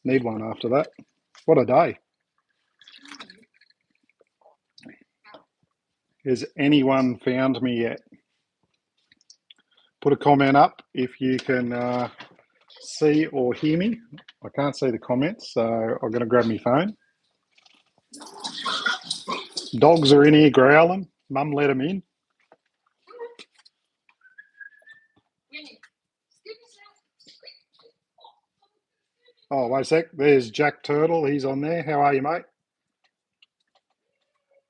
Need one after that. What a day. Has anyone found me yet? Put a comment up if you can see or hear me. I can't see the comments, so I'm going to grab my phone. Dogs are in here growling. Mum let them in. Oh, wait a sec. There's Jack Turtle. He's on there. How are you, mate?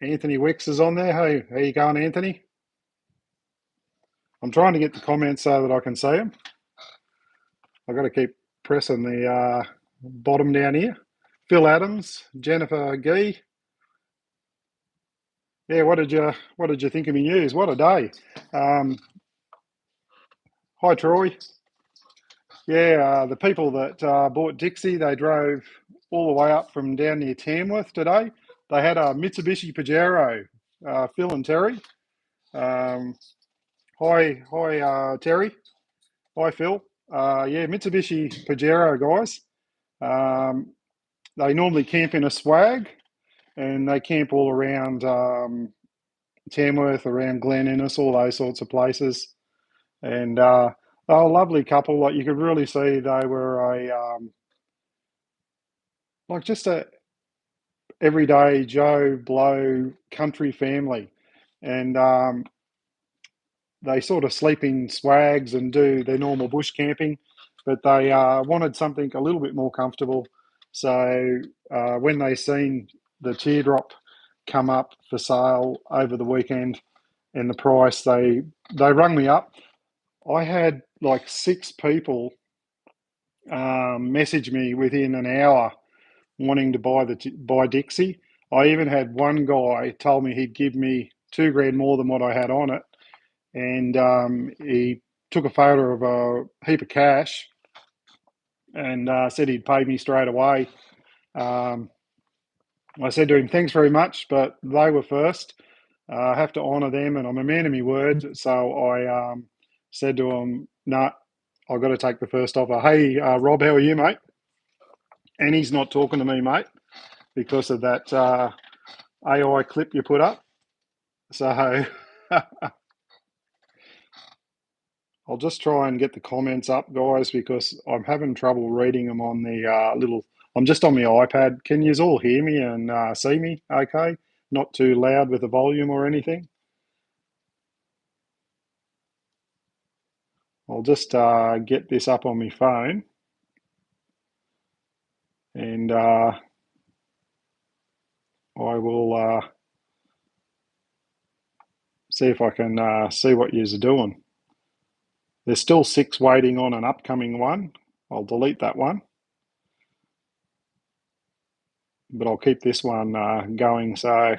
Anthony Wicks is on there. Hey, how you going, Anthony? I'm trying to get the comments so that I can see them. I've got to keep pressing the bottom down here. Phil Adams, Jennifer Gee. Yeah, what did you think of me news? What a day. Hi, Troy. Yeah, the people that bought Dixie, they drove all the way up from down near Tamworth today. They had a Mitsubishi Pajero, Phil and Terry. Hi, Terry. Hi, Phil. Yeah, Mitsubishi Pajero guys. They normally camp in a swag, and they camp all around Tamworth, around Glen Innes, all those sorts of places. And they were a lovely couple. Like, you could really see they were like just a everyday Joe Blow country family, and they sort of sleep in swags and do their normal bush camping, but they wanted something a little bit more comfortable. So when they seen the teardrop come up for sale over the weekend and the price, they rung me up. I had like 6 people message me within an hour wanting to buy Dixie. I even had one guy told me he'd give me $2,000 more than what I had on it, and he took a photo of a heap of cash and said he'd pay me straight away. I said to him, thanks very much, but they were first. I have to honour them, and I'm a man of my word. So I said to him, no, I've got to take the first offer. Hey, Rob, how are you, mate? And he's not talking to me, mate, because of that AI clip you put up. So I'll just try and get the comments up, guys, because I'm having trouble reading them on the little... I'm just on my iPad. Can you all hear me and see me okay? Not too loud with the volume or anything? I'll just get this up on my phone. And I will see if I can see what you're doing. There's still 6 waiting on an upcoming one. I'll delete that one, but I'll keep this one going. So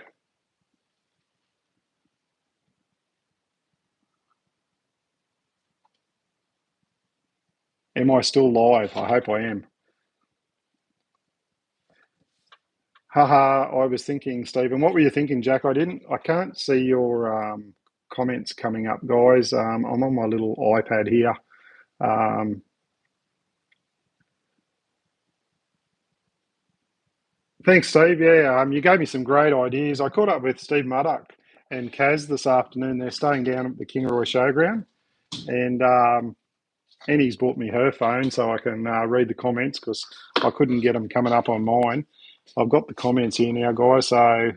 am I still live? I hope I am. Haha, I was thinking, Stephen. What were you thinking, Jack? I can't see your comments coming up, guys. I'm on my little iPad here. Thanks, Steve. Yeah, you gave me some great ideas. I caught up with Steve Muddock and Kaz this afternoon. They're staying down at the Kingaroy Showground, and Annie's bought me her phone so I can read the comments, because I couldn't get them coming up on mine. I've got the comments here now, guys. So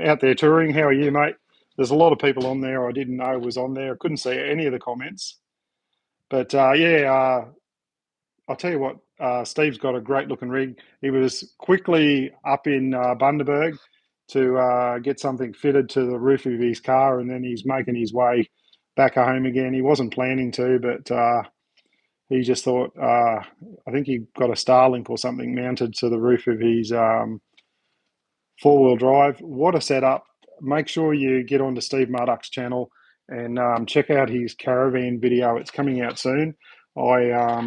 out there touring, how are you, mate? There's a lot of people on there I didn't know was on there. I couldn't see any of the comments. But yeah, I'll tell you what, Steve's got a great looking rig. He was quickly up in Bundaberg to get something fitted to the roof of his car, and then he's making his way back home again. He wasn't planning to, but he just thought, I think he got a Starlink or something mounted to the roof of his four-wheel drive. What a setup. Make sure you get onto Steve Murdoch's channel and check out his caravan video. It's coming out soon. I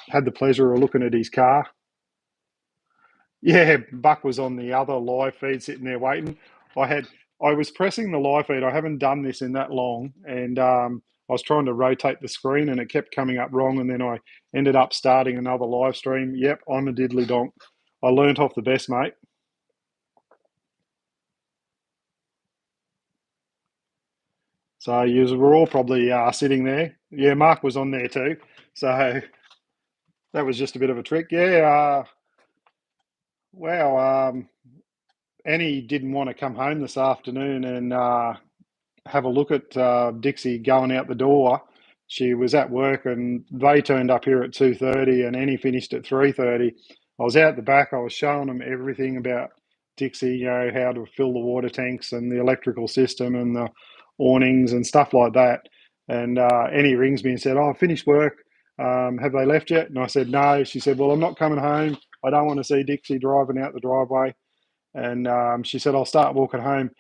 had the pleasure of looking at his car. Yeah, Buck was on the other live feed sitting there waiting. I was pressing the live feed. I haven't done this in that long, and I was trying to rotate the screen and it kept coming up wrong, and then I ended up starting another live stream. Yep, I'm a diddly donk. I learnt off the best, mate. So you were all probably sitting there. Yeah, Mark was on there too. So that was just a bit of a trick. Yeah. Wow. Annie didn't want to come home this afternoon and have a look at Dixie going out the door. She was at work and they turned up here at 2:30 and Annie finished at 3:30. I was out the back. I was showing them everything about Dixie, how to fill the water tanks and the electrical system and the awnings and stuff like that. And Annie rings me and said, "Oh, I finished work. Have they left yet?" And I said, "No." She said, "Well, I'm not coming home. I don't want to see Dixie driving out the driveway." And she said, "I'll start walking home."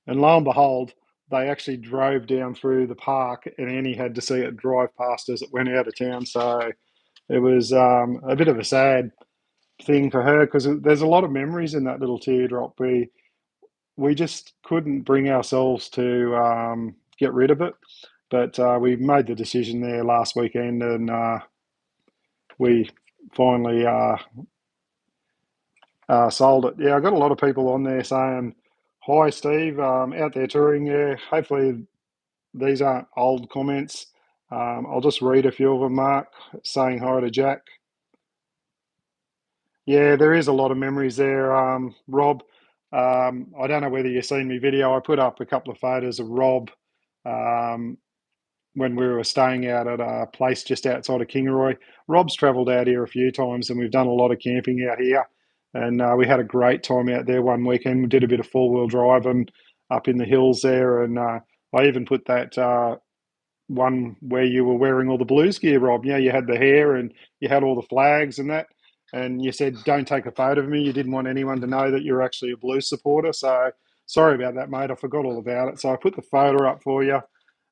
And lo and behold, they actually drove down through the park, and Annie had to see it drive past as it went out of town. So it was a bit of a sad thing for her because there's a lot of memories in that little teardrop. We just couldn't bring ourselves to get rid of it, but we made the decision there last weekend, and we finally sold it. Yeah, I got a lot of people on there saying, "Hi, Steve, out there touring." Yeah, hopefully these aren't old comments. I'll just read a few of them. Mark saying hi to Jack. Yeah, there is a lot of memories there. Rob, I don't know whether you've seen my video. I put up a couple of photos of Rob um, when we were staying out at a place just outside of Kingaroy. Rob's travelled out here a few times and we've done a lot of camping out here. And we had a great time out there one weekend. We did a bit of four-wheel driving up in the hills there. And I even put that one where you were wearing all the blues gear, Rob. Yeah, you had the hair and you had all the flags and that. And you said, "Don't take a photo of me." You didn't want anyone to know that you're actually a blues supporter. So sorry about that, mate. I forgot all about it. So I put the photo up for you.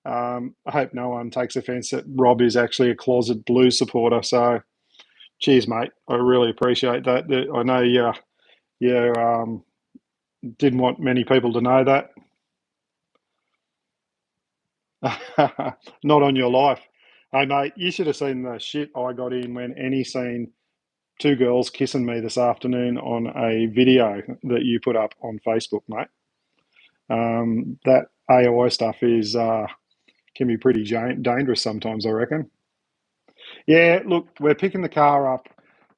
I hope no one takes offence that Rob is actually a closet blues supporter. So cheers, mate. I really appreciate that. I know you didn't want many people to know that. Not on your life. Hey, mate, you should have seen the shit I got in when Annie seen two girls kissing me this afternoon on a video that you put up on Facebook, mate. That AI stuff is can be pretty dangerous sometimes, I reckon. Yeah, look, we're picking the car up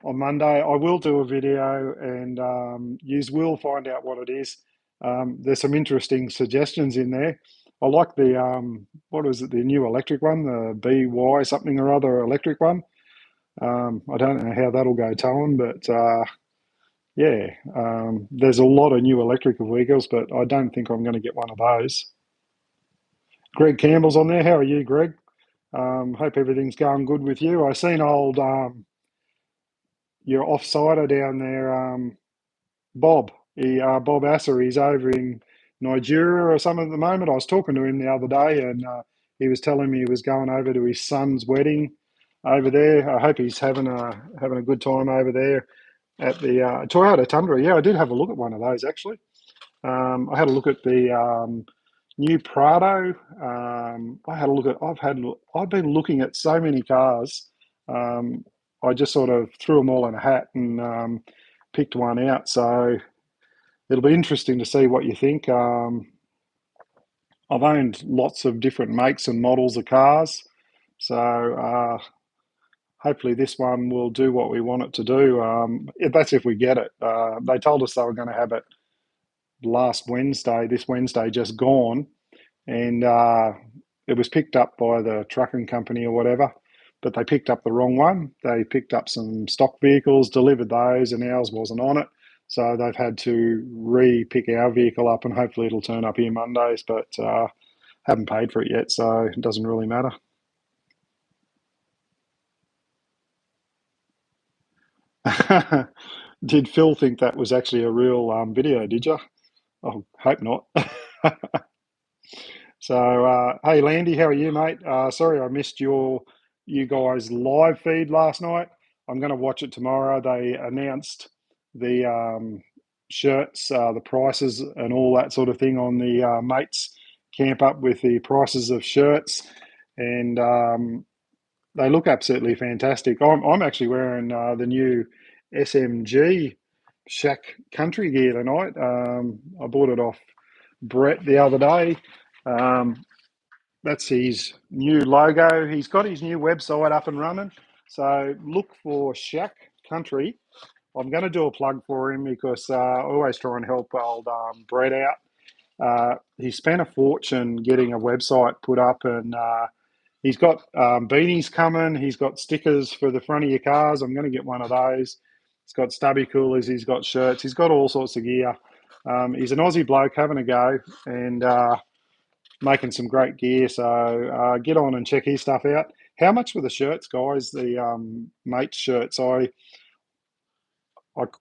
on Monday. I will do a video and you will find out what it is. There's some interesting suggestions in there. I like the, what is it, the new electric one, the BY something or other electric one. I don't know how that'll go towing, but yeah, there's a lot of new electrical vehicles, but I don't think I'm going to get one of those. Greg Campbell's on there. How are you, Greg? Hope everything's going good with you. I seen old your offsider down there, Bob. Bob Asser. He's over in Nigeria or something at the moment. I was talking to him the other day, and he was telling me he was going over to his son's wedding over there. I hope he's having a good time over there at the Toyota Tundra. Yeah, I did have a look at one of those actually. I had a look at the new Prado. I had a look at. I've been looking at so many cars. Um, I just sort of threw them all in a hat and picked one out. So it'll be interesting to see what you think. I've owned lots of different makes and models of cars, so hopefully this one will do what we want it to do. That's if we get it. They told us they were going to have it last Wednesday. This Wednesday just gone, and it was picked up by the trucking company or whatever, but they picked up the wrong one. They picked up some stock vehicles, delivered those, and ours wasn't on it. So they've had to re-pick our vehicle up, and hopefully it'll turn up here Mondays, but haven't paid for it yet, so it doesn't really matter. Did Phil think that was actually a real video, did you? Oh, hope not. So, hey, Landy, how are you, mate? Sorry I missed you guys' live feed last night. I'm going to watch it tomorrow. They announced the shirts, the prices, and all that sort of thing on the mates camp up with the prices of shirts, and they look absolutely fantastic. I'm actually wearing the new SMG. Shack country gear tonight. I bought it off Brett the other day. That's his new logo. He's got his new website up and running. So look for Shack Country. I'm going to do a plug for him because I always try and help old Brett out. He spent a fortune getting a website put up, and he's got beanies coming. He's got stickers for the front of your cars. I'm going to get one of those. He's got stubby coolers. He's got shirts. He's got all sorts of gear. He's an Aussie bloke having a go and making some great gear. So get on and check his stuff out. How much were the shirts, guys? The mate shirts. I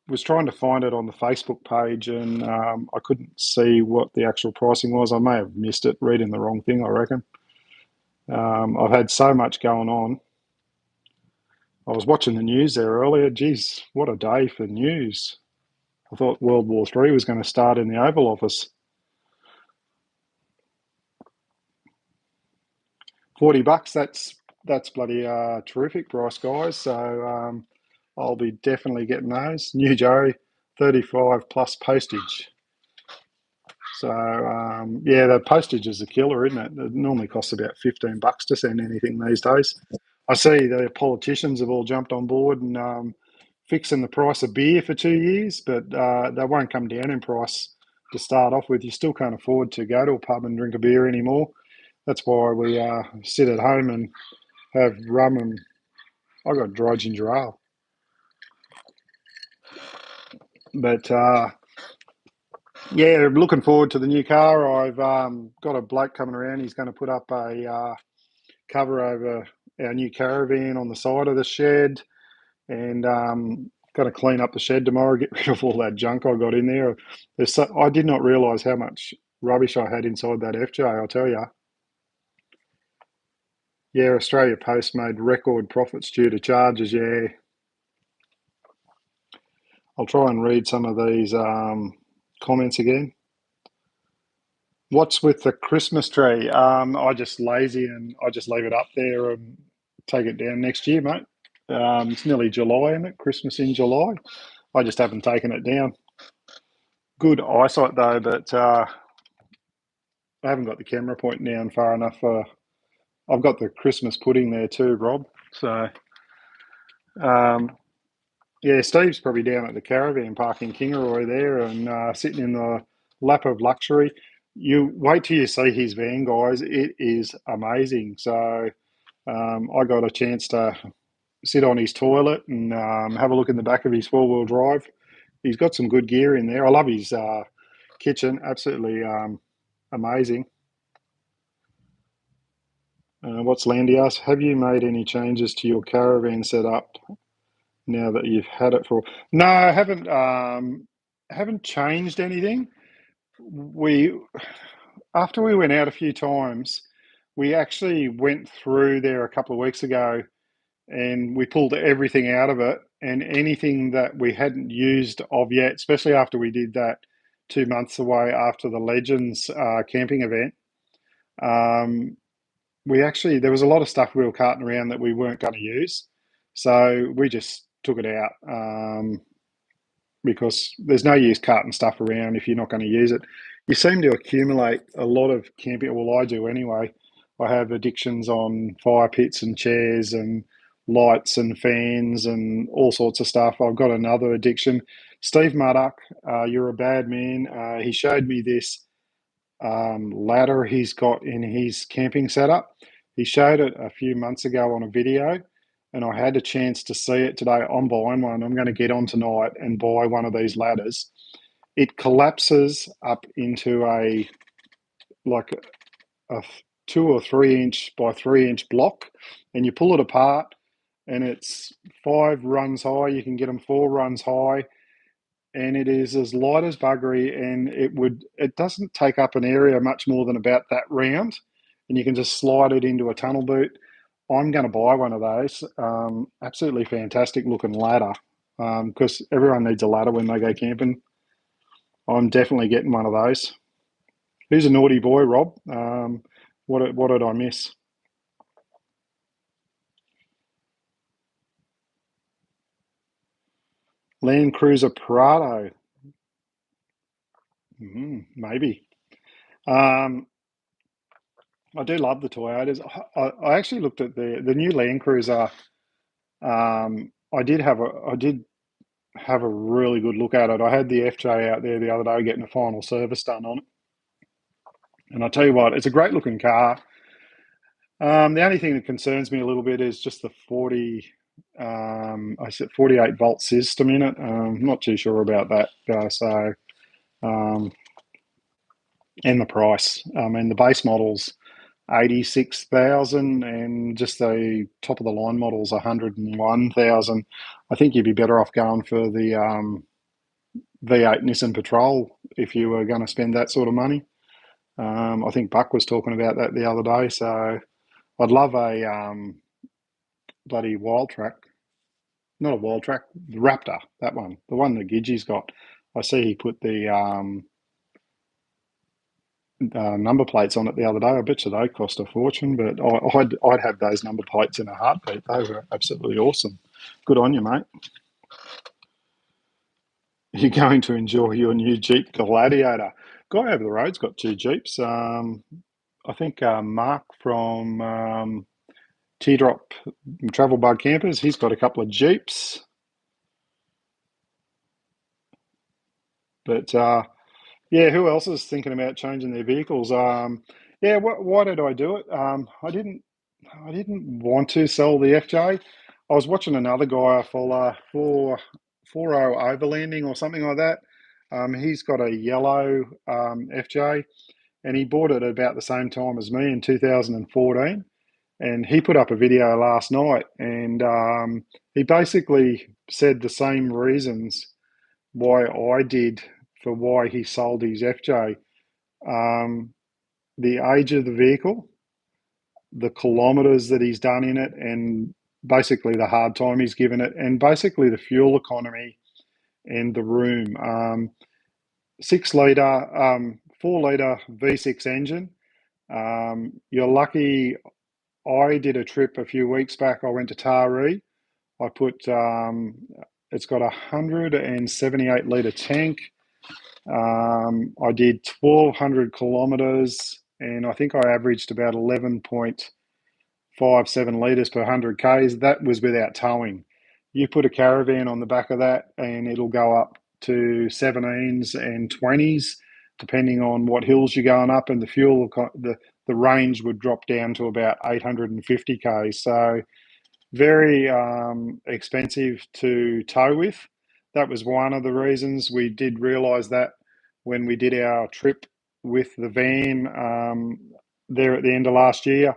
was trying to find it on the Facebook page, and I couldn't see what the actual pricing was. I may have missed it, reading the wrong thing, I reckon. I've had so much going on. I was watching the news there earlier. Geez, what a day for news. I thought World War III was going to start in the Oval Office. 40 bucks, that's bloody terrific price, guys. So I'll be definitely getting those. New Joe, 35 plus postage. So yeah, the postage is a killer, isn't it? It normally costs about 15 bucks to send anything these days. I see the politicians have all jumped on board and fixing the price of beer for 2 years, but they won't come down in price to start off with. You still can't afford to go to a pub and drink a beer anymore. That's why we sit at home and have rum, and I got dry ginger ale. But yeah, looking forward to the new car. I've got a bloke coming around. He's going to put up a cover over our new caravan on the side of the shed, and got to clean up the shed tomorrow, get rid of all that junk I got in there. I did not realise how much rubbish I had inside that FJ, I'll tell you. Yeah, Australia Post made record profits due to charges, yeah. I'll try and read some of these comments again. What's with the Christmas tree? I just lazy and I just leave it up there and take it down next year, mate. It's nearly July, isn't it? Christmas in July. I just haven't taken it down. Good eyesight though, but I haven't got the camera pointing down far enough. I've got the Christmas pudding there too, Rob. So um, yeah, Steve's probably down at the caravan park in Kingaroy there and sitting in the lap of luxury. You wait till you see his van, guys. It is amazing. So I got a chance to sit on his toilet and have a look in the back of his four-wheel drive. He's got some good gear in there. I love his kitchen. Absolutely amazing. What's Landy asked? Have you made any changes to your caravan setup now that you've had it for? No, I haven't. Haven't changed anything. We After we went out a few times, we actually went through there a couple of weeks ago, and we pulled everything out of it, and anything that we hadn't used of yet, especially after we did that 2 months away after the Legends camping event. We actually There was a lot of stuff we were carting around that we weren't going to use, so we just took it out because there's no use carting stuff around if you're not going to use it. You seem to accumulate a lot of camping. Well, I do anyway. I have addictions on fire pits and chairs and lights and fans and all sorts of stuff. I've got another addiction. Steve Murdoch, you're a bad man. He showed me this ladder he's got in his camping setup. He showed it a few months ago on a video, and I had a chance to see it today. I'm buying one. I'm going to get on tonight and buy one of these ladders. It collapses up into like a 2 or 3 inch by 3 inch block, and you pull it apart, and it's 5 runs high. You can get them 4 runs high, and it is as light as buggery, and it doesn't take up an area much more than about that round, and you can just slide it into a tunnel boot. I'm going to buy one of those. Absolutely fantastic looking ladder, because everyone needs a ladder when they go camping. I'm definitely getting one of those. Who's a naughty boy, Rob? What did I miss? Land Cruiser Prado. Maybe. Um, I do love the Toyotas. I actually looked at the new Land Cruiser. I did have a really good look at it. I had the FJ out there the other day getting a final service done on it, and I tell you what, it's a great looking car. The only thing that concerns me a little bit is just the 48-volt system in it. Not too sure about that. Um, and the price. I mean, the base models 86,000, and just the top of the line models 101,000. I think you'd be better off going for the V8 Nissan Patrol if you were going to spend that sort of money. I think Buck was talking about that the other day. So I'd love a bloody wild track, not a wild track, the Raptor, that one, the one that Gidgey's got. I see he put the number plates on it the other day. I bet you they cost a fortune, but I'd have those number plates in a heartbeat. They were absolutely awesome. Good on you, mate. You're going to enjoy your new Jeep Gladiator. Guy over the road's got two Jeeps. I think Mark from Teardrop Travel Bug Campers, he's got a couple of Jeeps. But yeah, who else is thinking about changing their vehicles? Yeah, why did I do it? I didn't want to sell the FJ. I was watching another guy I follow for 40 Overlanding or something like that. He's got a yellow FJ, and he bought it at about the same time as me in 2014. And he put up a video last night, and he basically said the same reasons why I did for why he sold his FJ. Um, the age of the vehicle, the kilometres that he's done in it, and basically the hard time he's given it, and basically the fuel economy and the room. 6 litre, 4 litre V6 engine. You're lucky. I did a trip a few weeks back. I went to Taree. I put it's got a 178 litre tank. I did 1,200 kilometres, and I think I averaged about 11.57 litres per 100 k's. That was without towing. You put a caravan on the back of that, and it'll go up to 17s and 20s, depending on what hills you're going up, and the fuel, the range would drop down to about 850 k's. So very expensive to tow with. That was one of the reasons we did realise that when we did our trip with the van there at the end of last year,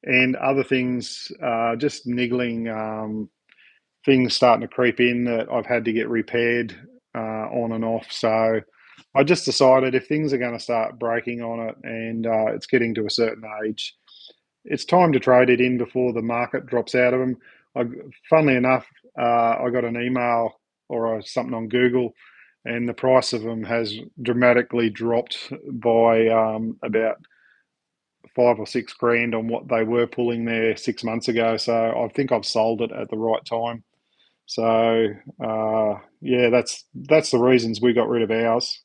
and other things, just niggling things starting to creep in that I've had to get repaired on and off. So I just decided if things are going to start breaking on it and it's getting to a certain age, it's time to trade it in before the market drops out of them. Funnily enough, I got an email or something on Google, and the price of them has dramatically dropped by about 5 or 6 grand on what they were pulling there 6 months ago. So I think I've sold it at the right time. So yeah, that's the reasons we got rid of ours.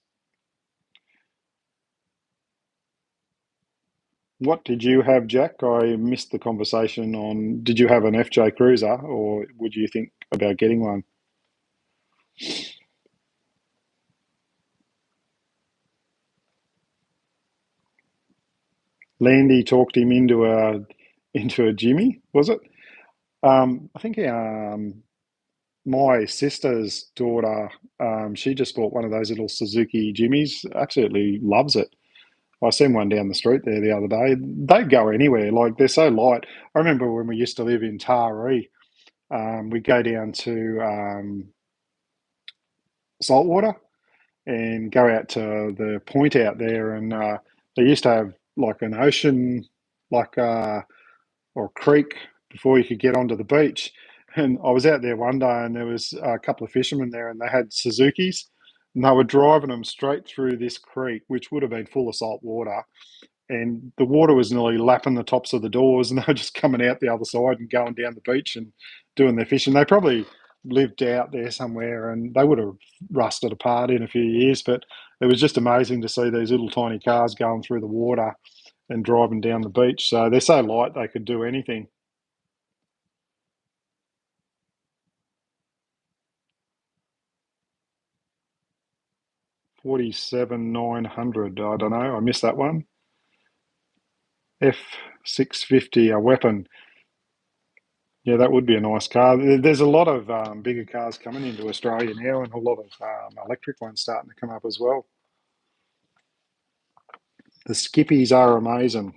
What did you have, Jack? I missed the conversation on. Did you have an FJ Cruiser, or would you think about getting one? Landy talked him into a Jimmy, was it? I think my sister's daughter, she just bought one of those little Suzuki Jimmys. Absolutely loves it. I seen one down the street there the other day. They go anywhere. Like they're so light. I remember when we used to live in Taree, we'd go down to Saltwater and go out to the point out there, and they used to have like an ocean, like or a creek before you could get onto the beach. And I was out there one day, and there was a couple of fishermen there, and they had Suzukis, and they were driving them straight through this creek, which would have been full of salt water, and the water was nearly lapping the tops of the doors, and they were just coming out the other side and going down the beach and doing their fishing. lived out there somewhere, and they would have rusted apart in a few years. But it was just amazing to see these little tiny cars going through the water and driving down the beach. So they're so light they could do anything. 47,900. I don't know. I missed that one. F650, a weapon. Yeah, that would be a nice car. There's a lot of bigger cars coming into Australia now, and a lot of electric ones starting to come up as well. The Skippies are amazing.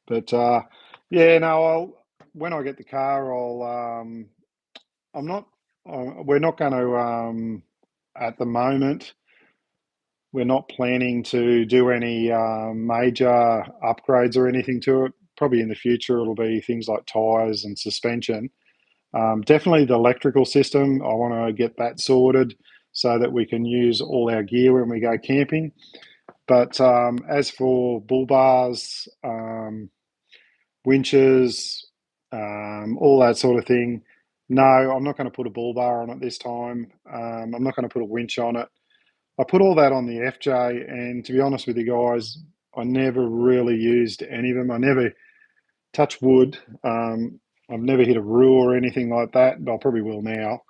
But yeah, no, when I get the car, I'm not, we're not going to, at the moment, we're not planning to do any major upgrades or anything to it. Probably in the future, it'll be things like tyres and suspension. Definitely the electrical system. I want to get that sorted so that we can use all our gear when we go camping. But as for bull bars, winches, all that sort of thing, no, I'm not going to put a bull bar on it this time. I'm not going to put a winch on it. I put all that on the FJ, and to be honest with you guys, I never really used any of them. I never touch wood. I've never hit a roo or anything like that, but I probably will now.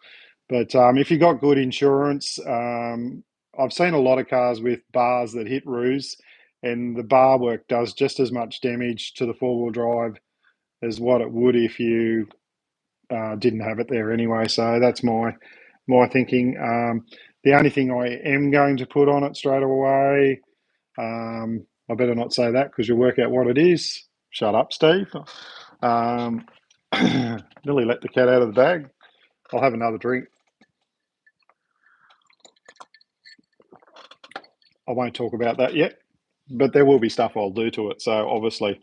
But if you got good insurance, I've seen a lot of cars with bars that hit roos, and the bar work does just as much damage to the four-wheel drive as what it would if you didn't have it there anyway. So that's my thinking. The only thing I am going to put on it straight away, I better not say that because you'll work out what it is. Shut up, Steve. Nearly let the cat out of the bag. I'll have another drink. I won't talk about that yet, but there will be stuff I'll do to it. So obviously,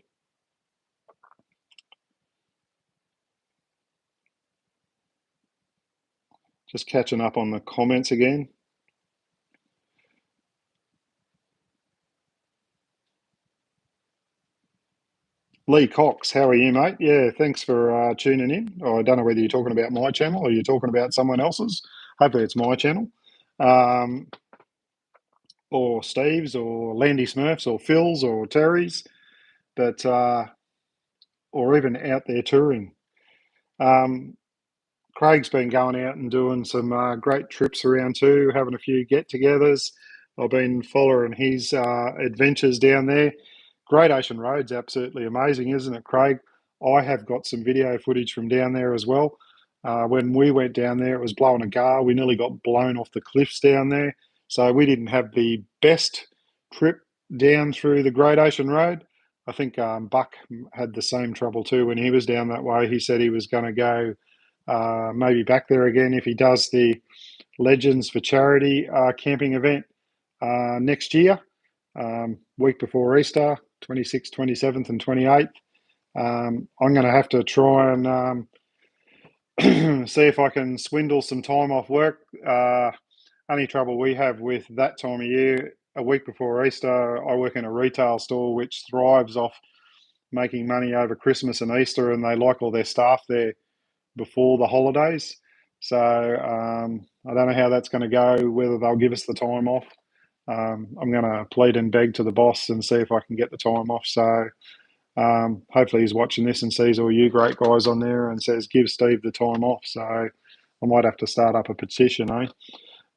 just catching up on the comments again. Lee Cox, how are you, mate? Yeah, thanks for tuning in. Oh, I don't know whether you're talking about my channel or you're talking about someone else's. Hopefully, it's my channel, um, or Steve's, or Landy Smurfs, or Phil's, or Terry's, but or even out there touring. Um, Craig's been going out and doing some great trips around too, having a few get-togethers. I've been following his adventures down there. Great Ocean Road's absolutely amazing, isn't it, Craig? I have got some video footage from down there as well. When we went down there, it was blowing a gale. We nearly got blown off the cliffs down there. So we didn't have the best trip down through the Great Ocean Road. I think Buck had the same trouble too when he was down that way. He said he was going to go maybe back there again if he does the Legends for Charity camping event next year, week before Easter, 26th, 27th, and 28th. I'm going to have to try and see if I can swindle some time off work. Only trouble we have with that time of year, a week before Easter, I work in a retail store which thrives off making money over Christmas and Easter, and they like all their staff there before the holidays. So I don't know how that's going to go, whether they'll give us the time off. I'm going to plead and beg to the boss and see if I can get the time off. So hopefully he's watching this and sees all you great guys on there and says, give Steve the time off. So I might have to start up a petition, eh?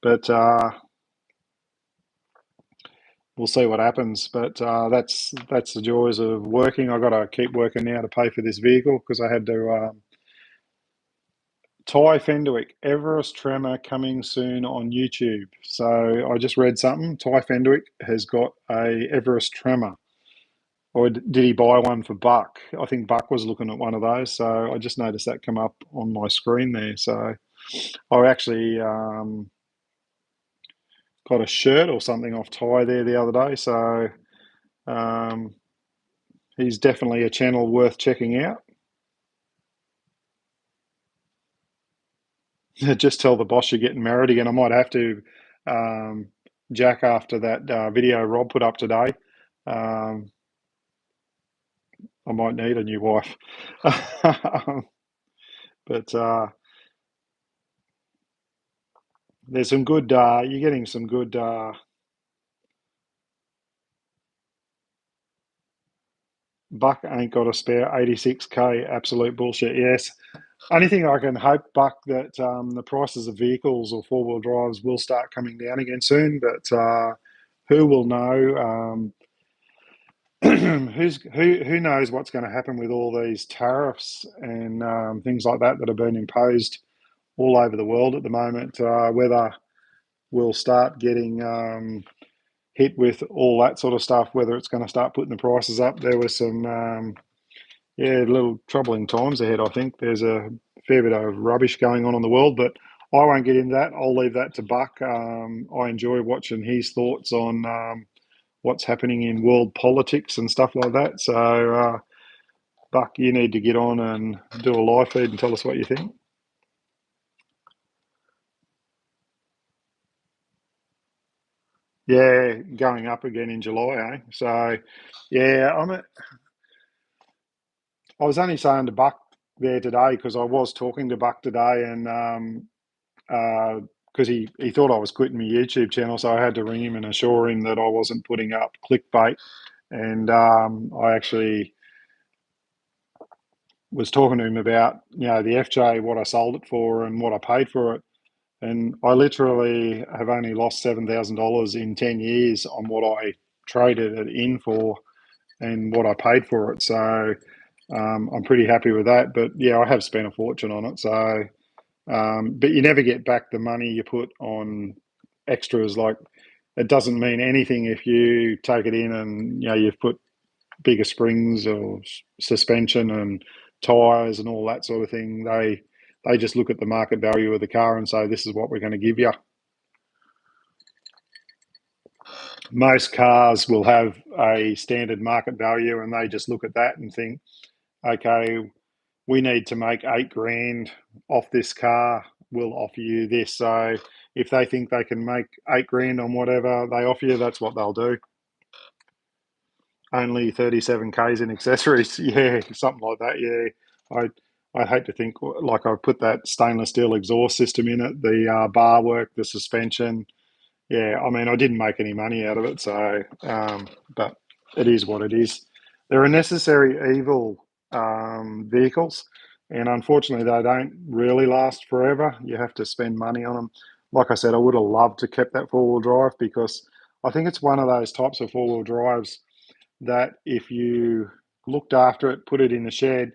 But we'll see what happens. But that's the joys of working. I've got to keep working now to pay for this vehicle because I had to Ty Fenderwick, Everest Tremor coming soon on YouTube. So I just read something. Ty Fenderwick has got a Everest Tremor. Or did he buy one for Buck? I think Buck was looking at one of those. So I just noticed that come up on my screen there. So I actually got a shirt or something off Ty there the other day. So he's definitely a channel worth checking out. Just tell the boss you're getting married again. I might have to, Jack, after that video Rob put up today. I might need a new wife. But there's some good. You're getting some good. Buck ain't got a spare 86k. Absolute bullshit. Yes. Only thing I can hope, Buck, that the prices of vehicles or four-wheel drives will start coming down again soon. But who will know? Who knows what's going to happen with all these tariffs and things like that are being imposed all over the world at the moment? Whether we'll start getting hit with all that sort of stuff, whether it's going to start putting the prices up. There was some little troubling times ahead. I think there's a fair bit of rubbish going on in the world, but I won't get into that. I'll leave that to Buck. I enjoy watching his thoughts on what's happening in world politics and stuff like that. So, Buck, you need to get on and do a live feed and tell us what you think. Yeah, going up again in July, eh? So, yeah, I was only saying to Buck there today because I was talking to Buck today, and because he thought I was quitting my YouTube channel, so I had to ring him and assure him that I wasn't putting up clickbait. And I actually was talking to him about the FJ, what I sold it for, and what I paid for it. And I literally have only lost $7,000 in 10 years on what I traded it in for and what I paid for it. So I'm pretty happy with that. But yeah, I have spent a fortune on it. So, but you never get back the money you put on extras. Like, it doesn't mean anything if you take it in and you've put bigger springs or suspension and tires and all that sort of thing. They just look at the market value of the car and say, this is what we're going to give you. Most cars will have a standard market value, and they just look at that and think, okay, we need to make 8 grand off this car. We'll offer you this. So if they think they can make 8 grand on whatever they offer you, that's what they'll do. Only 37 Ks in accessories. Yeah, something like that. Yeah. I'd hate to think, like, I put that stainless steel exhaust system in it, the bar work, the suspension. Yeah, I mean, I didn't make any money out of it, so but it is what it is. They're a necessary evil, vehicles, and unfortunately, they don't really last forever. You have to spend money on them. Like I said, I would have loved to kept that four wheel drive because I think it's one of those types of four wheel drives that if you looked after it, put it in the shed,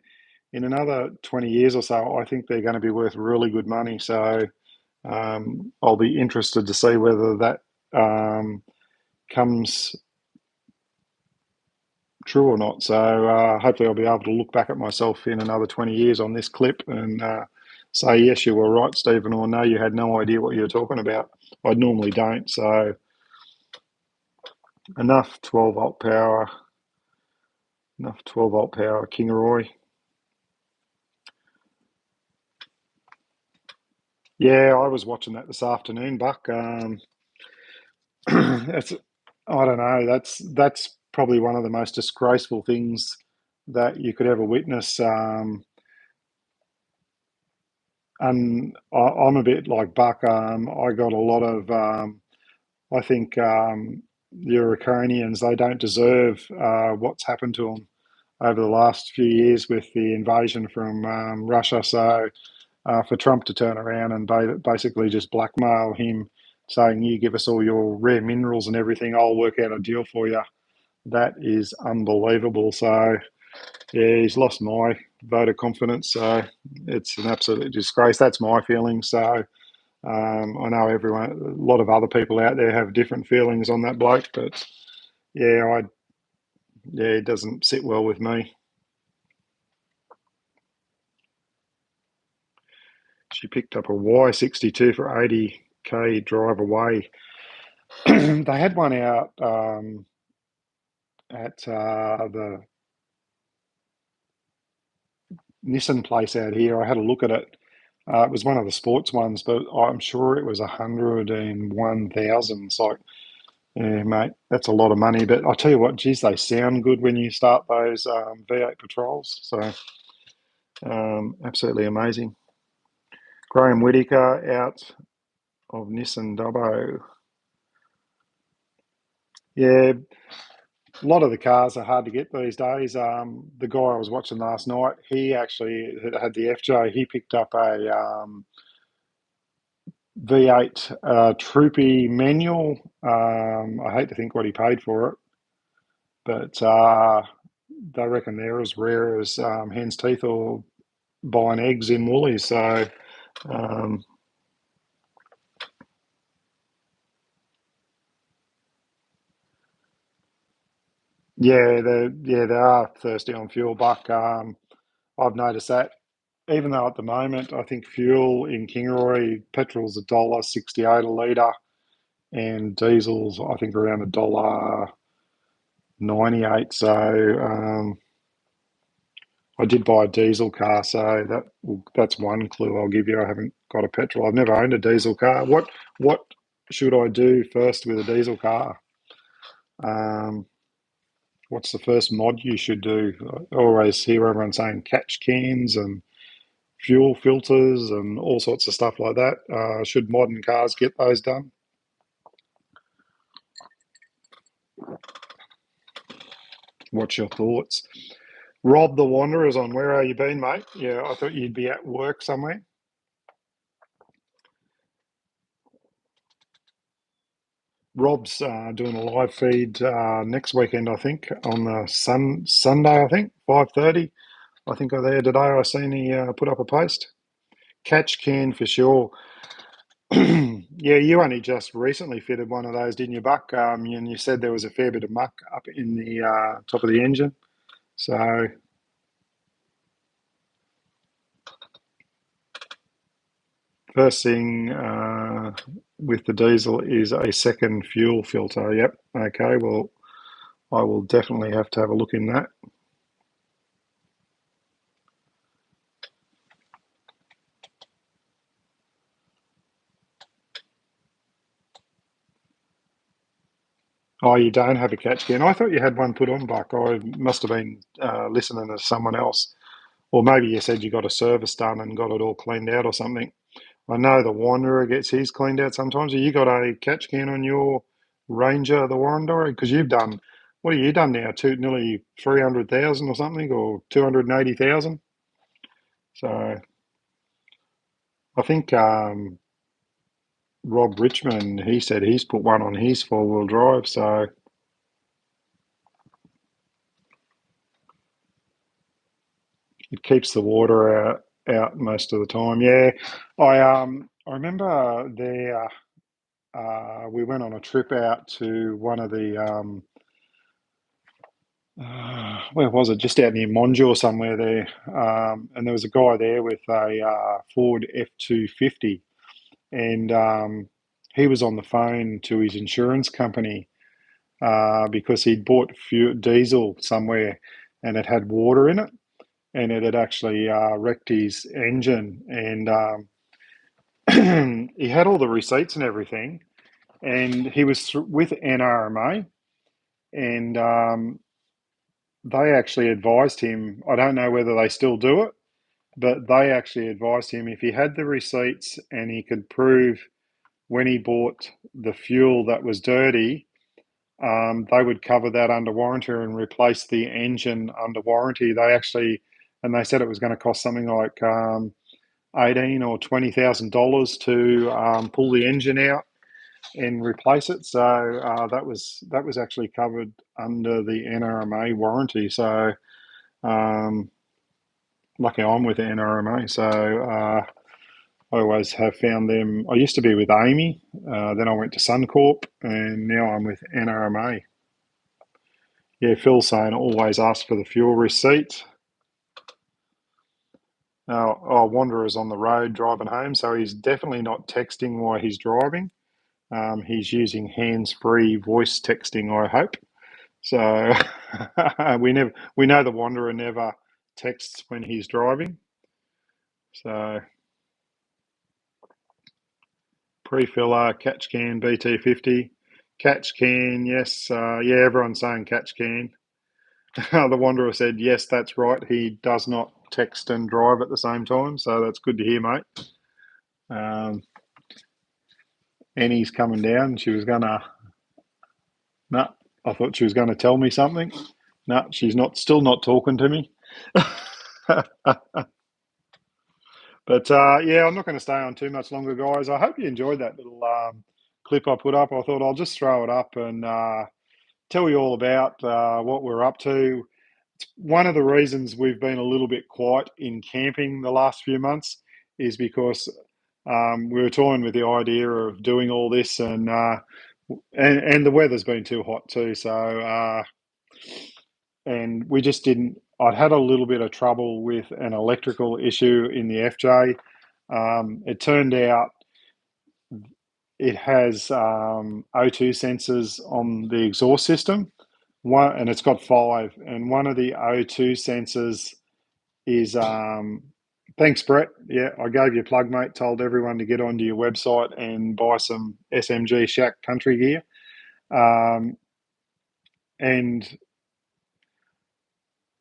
in another 20 years or so, I think they're going to be worth really good money. So I'll be interested to see whether that comes true or not. So hopefully I'll be able to look back at myself in another 20 years on this clip and say, yes, you were right, Stephen, or no, you had no idea what you were talking about. I normally don't. So enough 12-volt power, enough 12-volt power, Kingaroy. Yeah, I was watching that this afternoon, Buck. It's, I don't know. That's probably one of the most disgraceful things that you could ever witness. And I'm a bit like Buck. I got a lot of. I think the Ukrainians, they don't deserve what's happened to them over the last few years with the invasion from Russia. So for Trump to turn around and basically just blackmail him, saying, you give us all your rare minerals and everything, I'll work out a deal for you. That is unbelievable. So, yeah, he's lost my vote of confidence. So it's an absolute disgrace. That's my feeling. So I know everyone, a lot of other people out there have different feelings on that bloke, but yeah, it doesn't sit well with me. She picked up a Y62 for 80k drive away. They had one out at the Nissan place out here. I had a look at it. It was one of the sports ones, but I'm sure it was 101,000. It's like, yeah, mate, that's a lot of money. But I tell you what, geez, they sound good when you start those V8 patrols. So absolutely amazing. Graham Whittaker out of Nissan Dubbo. Yeah, a lot of the cars are hard to get these days. The guy I was watching last night, he actually had the FJ. He picked up a V8 Troopy manual. I hate to think what he paid for it, but they reckon they're as rare as hen's teeth or buying eggs in Woolies. So um, they are thirsty on fuel. Buck. I've noticed that. Even though at the moment I think fuel in Kingaroy, petrol's $1.68 a litre, and diesel's I think around $1.98. So I did buy a diesel car, so that's one clue I'll give you. I haven't got a petrol. I've never owned a diesel car. What should I do first with a diesel car? Um, what's the first mod you should do? I always hear everyone saying catch cans and fuel filters and all sorts of stuff like that. Should modern cars get those done? What's your thoughts? Rob the Wanderer's on. Where are you been, mate? Yeah, I thought you'd be at work somewhere. Rob's doing a live feed next weekend, I think, on the Sunday. I think 5:30. I think I'm there today. I seen he put up a post. Catch can for sure. Yeah, you only just recently fitted one of those, didn't you, Buck? And you said there was a fair bit of muck up in the top of the engine. So first thing with the diesel is a second fuel filter. Yep. Okay. Well, I will definitely have to have a look in that. Oh, you don't have a catch can? I thought you had one put on, Buck. I must have been listening to someone else. Or maybe you said you got a service done and got it all cleaned out or something. I know the Wanderer gets his cleaned out sometimes. Have you got a catch can on your Ranger, the Warrendorey? Because you've done, what have you done now? Nearly 300,000 or something, or 280,000? So I think Rob Richmond, he said he's put one on his four-wheel drive. So it keeps the water out most of the time. Yeah, I remember there. We went on a trip out to one of the where was it? Just out near Monja or somewhere there. And there was a guy there with a Ford F-250, and he was on the phone to his insurance company because he'd bought diesel somewhere, and it had water in it, and it had actually wrecked his engine, and he had all the receipts and everything, and he was with NRMA, and they actually advised him. I don't know whether they still do it, but they actually advised him if he had the receipts and he could prove when he bought the fuel that was dirty, they would cover that under warranty and replace the engine under warranty. And they said it was going to cost something like 18 or $20,000 to pull the engine out and replace it. So that was actually covered under the NRMA warranty. So um, lucky I'm with the NRMA. So I always have found them. I used to be with Amy, then I went to Suncorp, and now I'm with NRMA. Yeah, Phil's saying always ask for the fuel receipt. Now, Wanderer's on the road driving home, so he's definitely not texting while he's driving. He's using hands-free voice texting, I hope. So we know the Wanderer never texts when he's driving. So pre-filler, catch can, BT50, catch can, yes, yeah, everyone's saying catch can. The Wanderer said, yes, that's right. He does not text and drive at the same time, so that's good to hear, mate. Annie's coming down. She was gonna. No, I thought she was going to tell me something. No, she's not. Still not talking to me. But yeah, I'm not going to stay on too much longer, guys. I hope you enjoyed that little clip I put up. I thought I'll just throw it up and tell you all about what we're up to. It's one of the reasons we've been a little bit quiet in camping the last few months is because we were toying with the idea of doing all this, and the weather's been too hot too. So and we just didn't. I'd had a little bit of trouble with an electrical issue in the FJ. It turned out it has O2 sensors on the exhaust system, and it's got five. And one of the O2 sensors is thanks, Brett. Yeah, I gave you a plug, mate. Told everyone to get onto your website and buy some SMG Shack country gear. And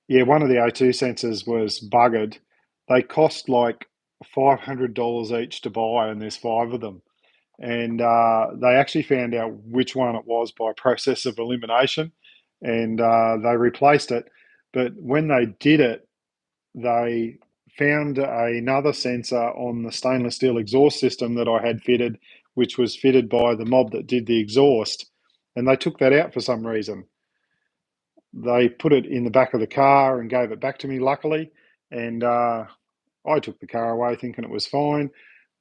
yeah, one of the O2 sensors was buggered. They cost like $500 each to buy, and there's five of them. And they actually found out which one it was by process of elimination, and they replaced it. But when they did it, they found another sensor on the stainless steel exhaust system that I had fitted, which was fitted by the mob that did the exhaust, and they took that out for some reason. They put it in the back of the car and gave it back to me, luckily, and I took the car away thinking it was fine.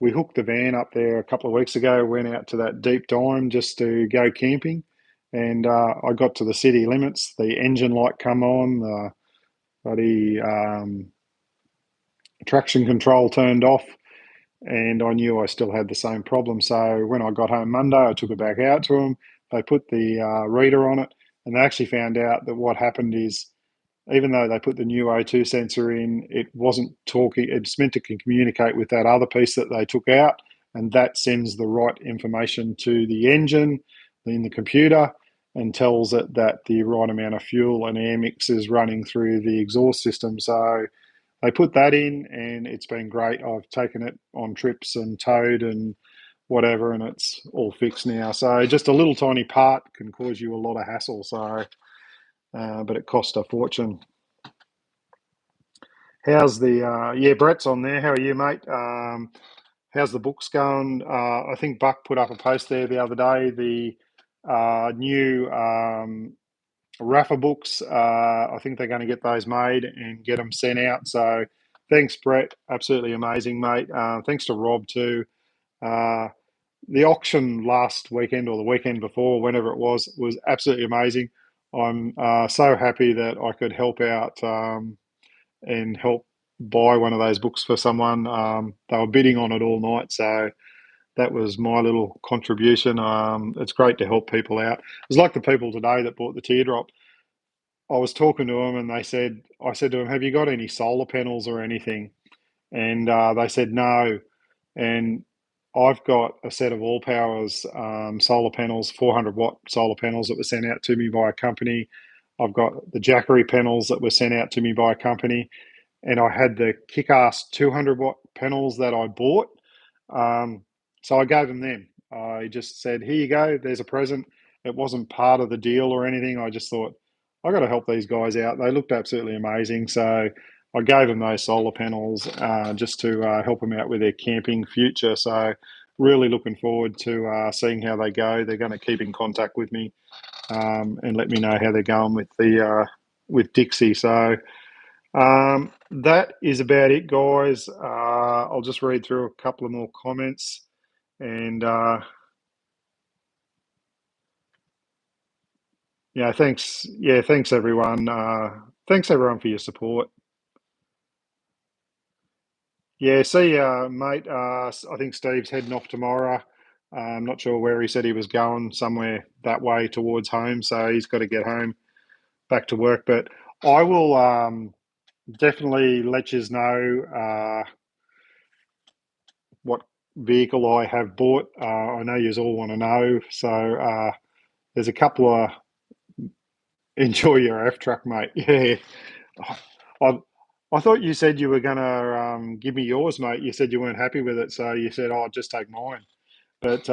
We hooked the van up there a couple of weeks ago, went out to that deep dime just to go camping, and I got to the city limits. The engine light come on, the bloody traction control turned off, and I knew I still had the same problem. So when I got home Monday, I took it back out to them. They put the reader on it, and they actually found out that what happened is, even though they put the new O2 sensor in, it wasn't talking. It's meant to communicate with that other piece that they took out, and that sends the right information to the engine in the computer and tells it that the right amount of fuel and air mix is running through the exhaust system. So they put that in, and it's been great. I've taken it on trips and towed and whatever, and it's all fixed now. So just a little tiny part can cause you a lot of hassle. So but it cost a fortune. How's the yeah, Brett's on there. How are you, mate? How's the books going? I think Buck put up a post there the other day. The new Rafa books. I think they're going to get those made and get them sent out. So thanks, Brett. Absolutely amazing, mate. Thanks to Rob too. Uh, the auction last weekend or the weekend before, whenever it was absolutely amazing. I'm so happy that I could help out and help buy one of those books for someone. They were bidding on it all night, so that was my little contribution. It's great to help people out. It was like the people today that bought the teardrop. I was talking to them, and I said to them, "Have you got any solar panels or anything?" And they said no. And I've got a set of All Powers solar panels, 400-watt solar panels that were sent out to me by a company. I've got the Jackery panels that were sent out to me by a company, and I had the kick-ass 200-watt panels that I bought. So I gave them. I just said, "Here you go. There's a present." It wasn't part of the deal or anything. I just thought, I got to help these guys out. They looked absolutely amazing. So I gave them those solar panels just to help them out with their camping future. So really looking forward to seeing how they go. They're going to keep in contact with me and let me know how they're going with the with Dixie. So that is about it, guys. I'll just read through a couple of more comments, and yeah, thanks. Yeah, thanks everyone. Thanks everyone for your support. Yeah, see ya, mate. I think Steve's heading off tomorrow. I'm not sure where he said he was going, somewhere that way towards home. So he's got to get home, back to work. But I will definitely let you know what vehicle I have bought. I know you all want to know. So there's a couple of enjoy your F truck, mate. Yeah. I, I thought you said you were going to give me yours, mate. You said you weren't happy with it, so you said, "Oh, just take mine." But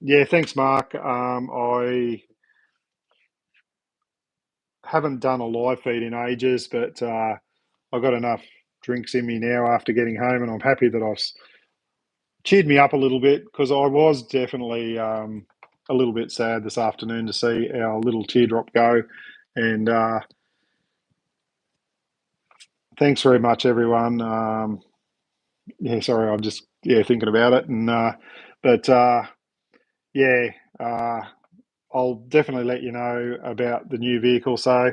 yeah, thanks, Mark. I haven't done a live feed in ages, but I've got enough drinks in me now after getting home, and I'm happy that I've cheered me up a little bit because I was definitely a little bit sad this afternoon to see our little teardrop go. And thanks very much, everyone. Yeah, sorry, I'm just thinking about it, and but yeah, uh, I'll definitely let you know about the new vehicle. So,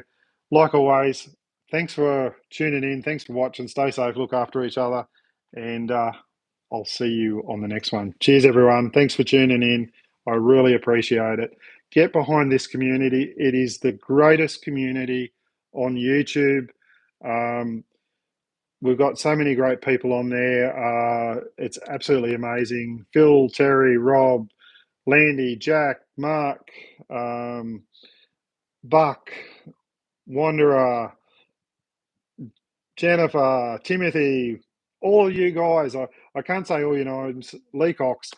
like always, thanks for tuning in. Thanks for watching. Stay safe. Look after each other, and I'll see you on the next one. Cheers, everyone. Thanks for tuning in. I really appreciate it. Get behind this community. It is the greatest community on YouTube. Um, we've got so many great people on there. It's absolutely amazing. Phil, Terry, Rob, Landy, Jack, Mark, Buck, Wanderer, Jennifer, Timothy, all of you guys. I can't say all your names. Leacox.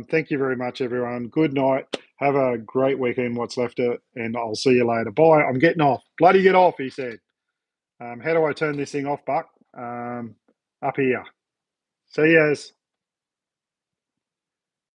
Thank you very much, everyone. Good night. Have a great weekend, what's left of it, and I'll see you later. Bye. I'm getting off. Bloody get off, he said. How do I turn this thing off, Buck? Up here. See yous.